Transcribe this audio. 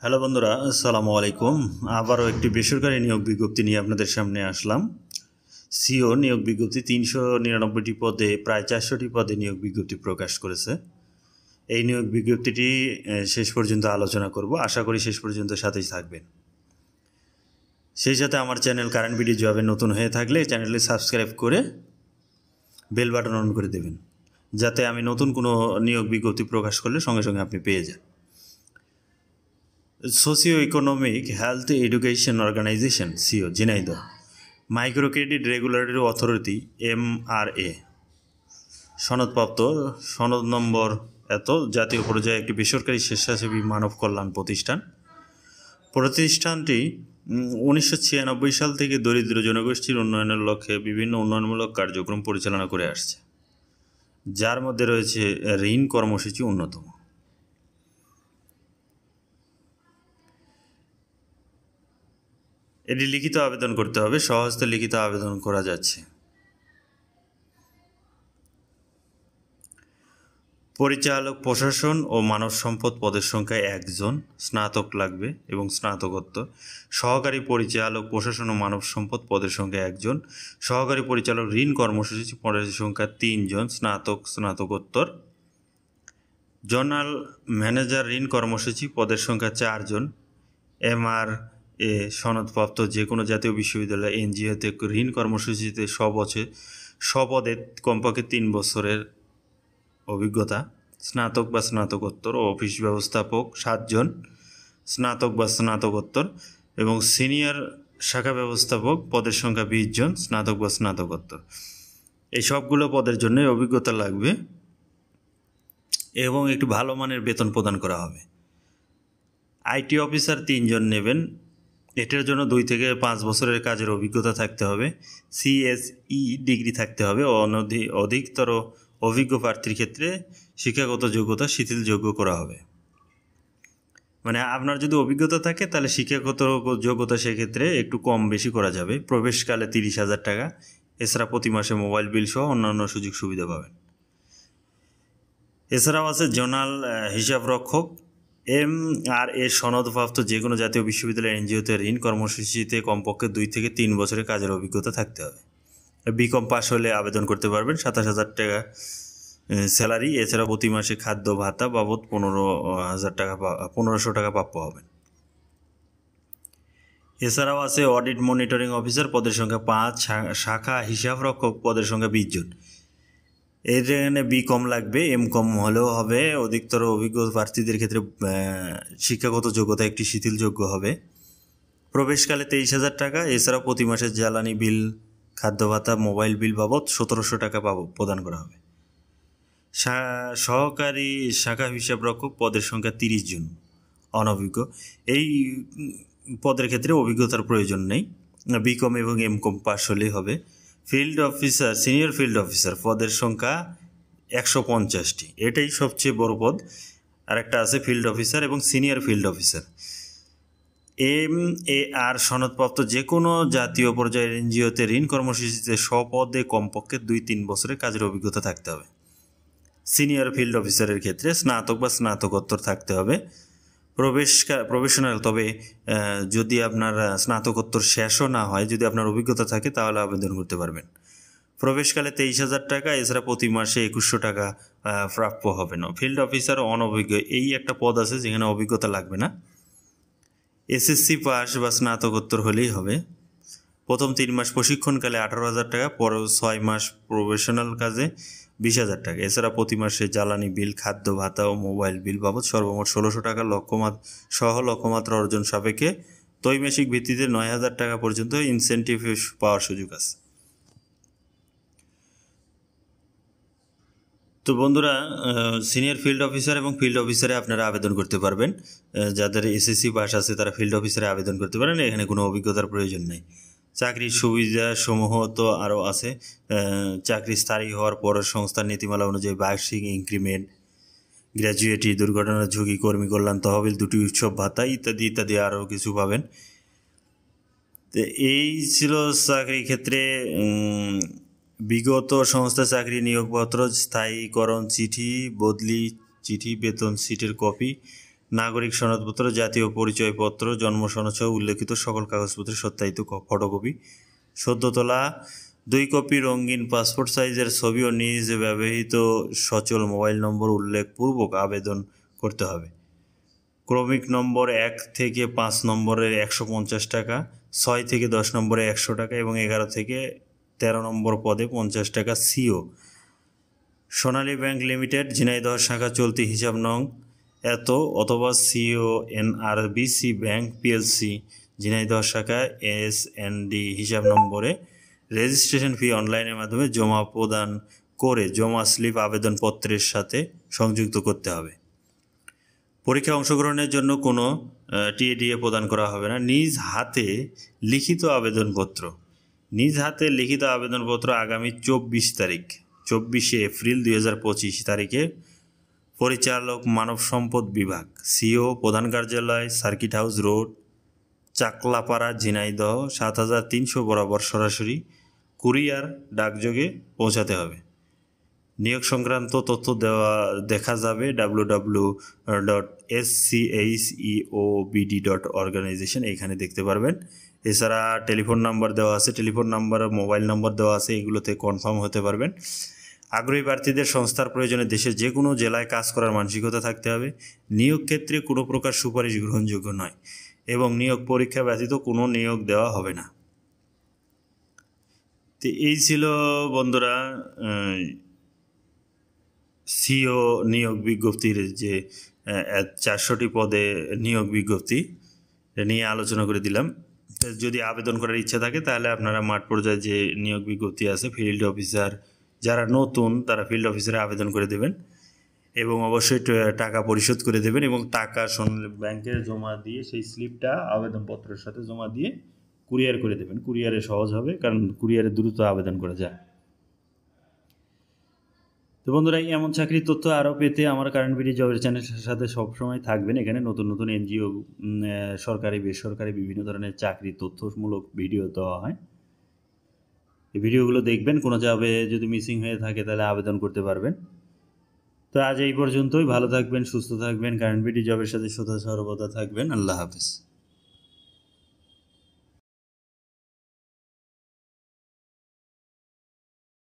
Hello বন্ধুরা, আসসালামু আলাইকুম। আবারও একটি বেসরকারি নিয়োগ বিজ্ঞপ্তি নিয়ে আপনাদের সামনে আসলাম। সিও নিয়োগ বিজ্ঞপ্তি ৩৯৯টি পদে প্রায় ৪০০টি পদে নিয়োগ বিজ্ঞপ্তি প্রকাশ করেছে। এই নিয়োগ বিজ্ঞপ্তিটি শেষ পর্যন্ত আলোচনা করব, আশা করি শেষ পর্যন্ত সাথেই থাকবেন। সেই সাথে আমার চ্যানেল কারেন্ট ভিডিও জবে নতুন হয়ে থাকলে চ্যানেলটি সাবস্ক্রাইব করে বেল বাটন অন করে দেবেন, যাতে আমি নতুন কোনো নিয়োগ বিজ্ঞপ্তি প্রকাশ করলে সঙ্গে সঙ্গে আপনি পেয়ে যান। Socio economic health education organization সিও Jhenaidah, micro credit regulatory authority MRA, সনদপ্রাপ্ত, সনদ নম্বর এত, জাতীয় পর্যায়ে একটি বেসরকারি স্বেচ্ছাসেবী মানব কল্যাণ প্রতিষ্ঠান। প্রতিষ্ঠানটি 1996 সাল থেকে দরিদ্র জনগোষ্ঠীর উন্নয়নের লক্ষ্যে বিভিন্ন উন্নয়নমূলক কার্যক্রম পরিচালনা করে আসছে, যার মধ্যে রয়েছে ঋণ কর্মসূচি অন্যতম। এটি লিখিত আবেদন করতে হবে, সহজতে লিখিত আবেদন করা যাচ্ছে। পরিচালক প্রশাসন ও মানব সম্পদ পদের সংখ্যা 1 জন, স্নাতক লাগবে এবং স্নাতকোত্তর। সহকারী পরিচালক প্রশাসন ও মানব সম্পদ পদের সংখ্যা 1 জন। সহকারী পরিচালক ঋণ কর্মসূচি পদের সংখ্যা 3 জন, স্নাতক স্নাতকোত্তর। জোনাল ম্যানেজার ঋণ কর্মসূচি পদের সংখ্যা 4 জন। MRA সনদপ্রাপ্ত যে কোনো জাতীয় বিশ্ববিদ্যালয় NGO-তে ঋণ কর্মসূচিতে পদে কমপক্ষে 3 বছরের অভিজ্ঞতা। স্নাতক বা স্নাতকোত্তর ও অফিস ব্যবস্থাপক 7 জন, স্নাতক বা স্নাতকোত্তর। এবং সিনিয়র শাখা ব্যবস্থাপক পদের সংখ্যা 20 জন, স্নাতক বা স্নাতকোত্তর। এই সবগুলো পদের জন্য অভিজ্ঞতা লাগবে এবং একটু ভালো মানের বেতন প্রদান করা হবে। IT অফিসার 3 জন নেবেন। এটার জন্য 2 থেকে 5 বছরের কাজের অভিজ্ঞতা থাকতে হবে। CSE ডিগ্রি থাকতে হবে। অধিকতর অভিজ্ঞ প্রার্থীর ক্ষেত্রে শিক্ষাগত যোগ্যতা শিথিলযোগ্য করা হবে। মানে আপনার যদি অভিজ্ঞতা থাকে তাহলে শিক্ষাগত যোগ্যতা সেক্ষেত্রে একটু কম বেশি করা যাবে। প্রবেশকালে 30,000 টাকা। এছাড়া প্রতি মাসে মোবাইল বিল সহ অন্যান্য সুযোগ সুবিধা পাবেন। এছাড়াও আছে জোনাল হিসাবরক্ষক MRA সনদপ্রাপ্ত যে কোনো জাতীয় বিশ্ববিদ্যালয় NGO-তে ঋণ কর্মসূচিতে কমপক্ষে 2 থেকে 3 বছরের কাজের অভিজ্ঞতা থাকতে হবে। BCom পাস হলে আবেদন করতে পারবেন। 27,000 টাকা স্যালারি। এছাড়া প্রতি মাসে খাদ্য ভাতা বাবদ 1500 টাকা প্রাপ্য হবেন। এছাড়াও আছে অডিট মনিটরিং অফিসার পদের সংখ্যা 5, শাখা হিসাবরক্ষক পদের সংখ্যা 20 জন। এখানে BCom লাগবে, MCom হলেও হবে। অধিকতর অভিজ্ঞ প্রার্থীদের ক্ষেত্রে শিক্ষাগত যোগ্যতা একটি শিথিলযোগ্য হবে। প্রবেশকালে 23,000 টাকা। এছাড়াও প্রতি মাসে জ্বালানি বিল, খাদ্য ভাতা, মোবাইল বিল বাবদ 1700 টাকা প্রদান করা হবে। সহকারী শাখা হিসাবরক্ষক পদের সংখ্যা 30 জন, অনভিজ্ঞ। এই পদের ক্ষেত্রে অভিজ্ঞতার প্রয়োজন নেই। BCom এবং MCom পাস হলেই হবে। Field officer, senior field officer পদের সংখ্যা 150টি। এটাই সবচেয়ে বড় পদ। আরেকটা আছে ফিল্ড অফিসার এবং সিনিয়র ফিল্ড অফিসার। MAR সনদপ্রাপ্ত যে কোনো জাতীয় পর্যায়ের NGO-তে ঋণ কর্মসূচিতে পদে কমপক্ষে 2-3 বছরের কাজের অভিজ্ঞতা থাকতে হবে। সিনিয়র ফিল্ড অফিসারের ক্ষেত্রে স্নাতক বা স্নাতকোত্তর থাকতে হবে। প্রফেশনাল, তবে যদি আপনার স্নাতকোত্তর শেষও না হয়, যদি আপনার অভিজ্ঞতা থাকে তাহলে আবেদন করতে পারবেন। প্রবেশকালে 23,000 টাকা। এছাড়া প্রতি মাসে 2100 টাকা প্রাপ্য হবে না। ফিল্ড অফিসার অনভিজ্ঞ, এই একটা পদ আছে যেখানে অভিজ্ঞতা লাগবে না। SSC পাস বা স্নাতকোত্তর হলেই হবে। প্রথম 3 মাস প্রশিক্ষণকালে 18,000 টাকা, পর 6 মাস প্রফেশনাল কাজে 20,000 টাকা। এছাড়া প্রতি মাসে জ্বালানি বিল, খাদ্য ভাতা ও মোবাইল বিল বাবদ সর্বমোট 1,600 টাকা লক্ষ্যমাত্রা অর্জন সাপেক্ষে ত্রৈমাসিক ভিত্তিতে 9,000 টাকা পর্যন্ত ইনসেন্টিভ পাওয়ার সুযোগ আছে। তো বন্ধুরা, সিনিয়র ফিল্ড অফিসার এবং ফিল্ড অফিসারে আপনারা আবেদন করতে পারবেন। যাদের SSC পাস আছে তারা ফিল্ড অফিসারে আবেদন করতে পারেন। এখানে কোনো অভিজ্ঞতার প্রয়োজন নেই। চাকরির সুবিধাসমূহ তো আরও আছে। চাকরি স্থায়ী হওয়ার পর সংস্থার নীতিমালা অনুযায়ী বার্ষিক ইনক্রিমেন্ট, গ্র্যাজুয়েটি, দুর্ঘটনার ঝুঁকি, কর্মী কল্যাণ তহবিল, 2টি উৎসব ভাতা ইত্যাদি ইত্যাদি আরও কিছু পাবেন। তো এই ছিল চাকরির ক্ষেত্রে বিগত সংস্থা চাকরি নিয়োগপত্র, স্থায়ীকরণ চিঠি, বদলি চিঠি, বেতন সিটের কপি, নাগরিক সনদপত্র, জাতীয় পরিচয়পত্র, জন্ম সনদ সহ উল্লেখিত সকল কাগজপত্রের সত্যায়িত ফটোকপি, সদ্য তোলা 2 কপি রঙিন পাসপোর্ট সাইজের ছবি ও নিজ ব্যবহৃত সচল মোবাইল নম্বর উল্লেখপূর্বক আবেদন করতে হবে। ক্রমিক নম্বর 1 থেকে 5 নম্বরের 150 টাকা, 6 থেকে 10 নম্বরে 100 টাকা এবং 11 থেকে 13 নম্বর পদে 50 টাকা সিও। সোনালী ব্যাংক লিমিটেড, ঝিনাইদহ শাখা, চলতি হিসাব নং এত অথবা সিও এনআরবিসি ব্যাংক পিএলসি, ঝিনাইদহ শাখা, এসএনডি হিসাব নম্বরে রেজিস্ট্রেশন ফি অনলাইনের মাধ্যমে জমা প্রদান করে জমা স্লিপ আবেদনপত্রের সাথে সংযুক্ত করতে হবে। পরীক্ষায় অংশগ্রহণের জন্য কোনো টিএডিএ প্রদান করা হবে না। নিজ হাতে লিখিত আবেদনপত্র আগামী 24 এপ্রিল 2025 তারিখে পরিচালক, মানব সম্পদ বিভাগ, সিও, প্রধান কার্যালয়, circuit house road, Chaklapara, Jhenaidah 7300 বরাবর সরাসরি কুরিয়ার ডাকযোগে পৌঁছাতে হবে। নিয়োগ সংক্রান্ত তথ্য দেখা যাবে www.scheobd.organization, এখানে দেখতে পারবেন। এছাড়া টেলিফোন নাম্বার দেওয়া আছে, মোবাইল নম্বর দেওয়া আছে, এগুলোতে কনফার্ম হতে পারবেন। আগ্রহী প্রার্থীদের সংস্থার প্রয়োজনে দেশের যে কোনো জেলায় কাজ করার মানসিকতা থাকতে হবে। নিয়োগ ক্ষেত্রে কোনো প্রকার সুপারিশ গ্রহণযোগ্য নয় এবং নিয়োগ পরীক্ষা ব্যতীত কোনো নিয়োগ দেওয়া হবে না। তো এই ছিল বন্ধুরা সিও নিয়োগ বিজ্ঞপ্তির যে 400টি পদে নিয়োগ বিজ্ঞপ্তি নিয়ে আলোচনা করে দিলাম। যদি আবেদন করার ইচ্ছা থাকে তাহলে আপনারা মাঠ পর্যায়ে যে নিয়োগ বিজ্ঞপ্তি আছে, ফিল্ড অফিসার যারা নতুন তারা ফিল্ড অফিসারে আবেদন করে দেবেন এবং অবশ্যই টাকা পরিশোধ করে দেবেন এবং টাকা ব্যাংকে জমা দিয়ে সেই স্লিপটা আবেদনপত্রের সাথে জমা দিয়ে কুরিয়ার করে দেবেন। কুরিয়ারে সহজ হবে, কারণ কুরিয়ারে দ্রুত আবেদন করা যায়। তো বন্ধুরা, এমন চাকরির তথ্য আরও পেতে আমার কারেন্ট বিডি জবের চ্যানেলের সাথে সবসময় থাকবেন। এখানে নতুন নতুন এনজিও, সরকারি বেসরকারি বিভিন্ন ধরনের চাকরির তথ্যমূলক ভিডিও দেওয়া হয়। এই ভিডিওগুলো দেখবেন, কোনো যাবে যদি মিসিং হয়ে থাকে তাহলে আবেদন করতে পারবেন। তো আজ এই পর্যন্তই। ভালো থাকবেন, সুস্থ থাকবেন, কারেন্ট বিডি জবের সাথে সদা সর্বদা থাকবেন। আল্লাহ হাফেজ।